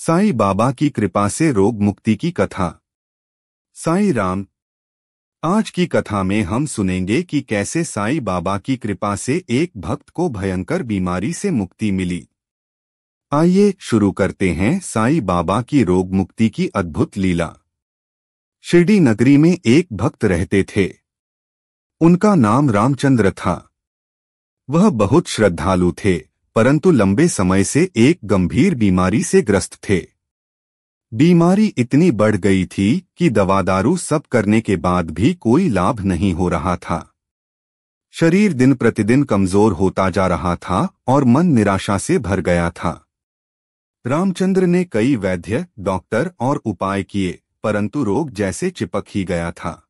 साईं बाबा की कृपा से रोग मुक्ति की कथा। साईं राम। आज की कथा में हम सुनेंगे कि कैसे साईं बाबा की कृपा से एक भक्त को भयंकर बीमारी से मुक्ति मिली। आइए शुरू करते हैं साईं बाबा की रोग मुक्ति की अद्भुत लीला। शिरडी नगरी में एक भक्त रहते थे। उनका नाम रामचंद्र था। वह बहुत श्रद्धालु थे, परंतु लंबे समय से एक गंभीर बीमारी से ग्रस्त थे। बीमारी इतनी बढ़ गई थी कि दवा दारू सब करने के बाद भी कोई लाभ नहीं हो रहा था। शरीर दिन प्रतिदिन कमजोर होता जा रहा था और मन निराशा से भर गया था। रामचंद्र ने कई वैद्य, डॉक्टर और उपाय किए, परंतु रोग जैसे चिपक ही गया था।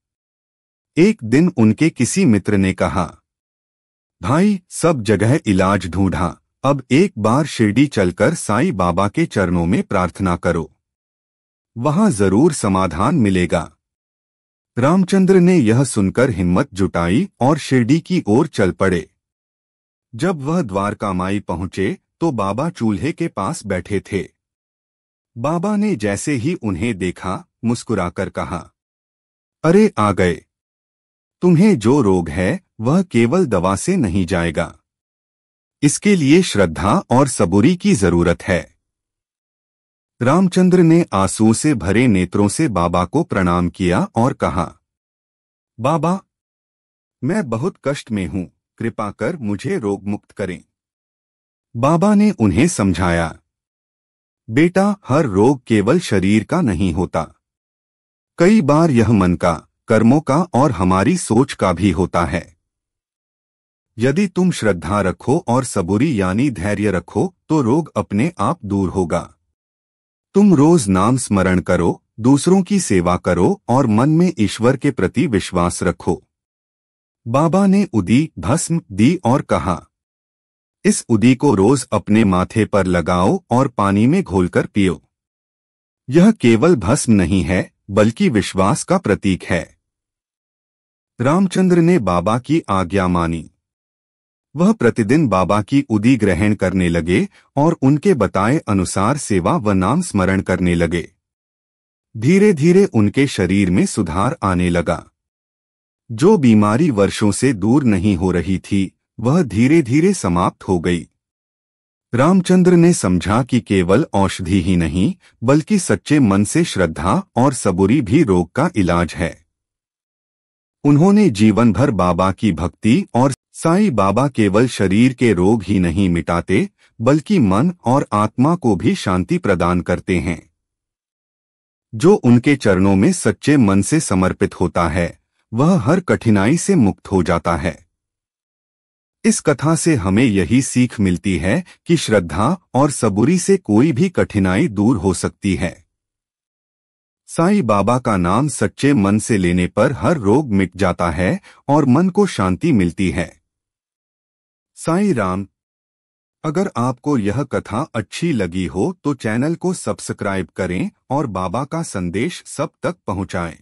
एक दिन उनके किसी मित्र ने कहा, भाई, सब जगह इलाज ढूंढा, अब एक बार शिरडी चलकर साईं बाबा के चरणों में प्रार्थना करो, वहां जरूर समाधान मिलेगा। रामचंद्र ने यह सुनकर हिम्मत जुटाई और शिरडी की ओर चल पड़े। जब वह द्वारका माई पहुंचे तो बाबा चूल्हे के पास बैठे थे। बाबा ने जैसे ही उन्हें देखा, मुस्कुराकर कहा, अरे आ गए। तुम्हें जो रोग है वह केवल दवा से नहीं जाएगा। इसके लिए श्रद्धा और सबूरी की जरूरत है। रामचंद्र ने आंसू से भरे नेत्रों से बाबा को प्रणाम किया और कहा, बाबा, मैं बहुत कष्ट में हूं, कृपा कर मुझे रोग मुक्त करें। बाबा ने उन्हें समझाया, बेटा, हर रोग केवल शरीर का नहीं होता। कई बार यह मन का, कर्मों का और हमारी सोच का भी होता है। यदि तुम श्रद्धा रखो और सबूरी यानी धैर्य रखो तो रोग अपने आप दूर होगा। तुम रोज नाम स्मरण करो, दूसरों की सेवा करो और मन में ईश्वर के प्रति विश्वास रखो। बाबा ने उदी भस्म दी और कहा, इस उदी को रोज अपने माथे पर लगाओ और पानी में घोलकर पियो। यह केवल भस्म नहीं है, बल्कि विश्वास का प्रतीक है। रामचंद्र ने बाबा की आज्ञा मानी। वह प्रतिदिन बाबा की उदी ग्रहण करने लगे और उनके बताए अनुसार सेवा व नाम स्मरण करने लगे। धीरे धीरे उनके शरीर में सुधार आने लगा। जो बीमारी वर्षों से दूर नहीं हो रही थी, वह धीरे धीरे समाप्त हो गई। रामचंद्र ने समझा कि केवल औषधि ही नहीं, बल्कि सच्चे मन से श्रद्धा और सबूरी भी रोग का इलाज है। उन्होंने जीवन भर बाबा की भक्ति और साईं बाबा केवल शरीर के रोग ही नहीं मिटाते, बल्कि मन और आत्मा को भी शांति प्रदान करते हैं। जो उनके चरणों में सच्चे मन से समर्पित होता है, वह हर कठिनाई से मुक्त हो जाता है। इस कथा से हमें यही सीख मिलती है कि श्रद्धा और सबूरी से कोई भी कठिनाई दूर हो सकती है। साईं बाबा का नाम सच्चे मन से लेने पर हर रोग मिट जाता है और मन को शांति मिलती है। साईं राम। अगर आपको यह कथा अच्छी लगी हो तो चैनल को सब्सक्राइब करें और बाबा का संदेश सब तक पहुंचाएं।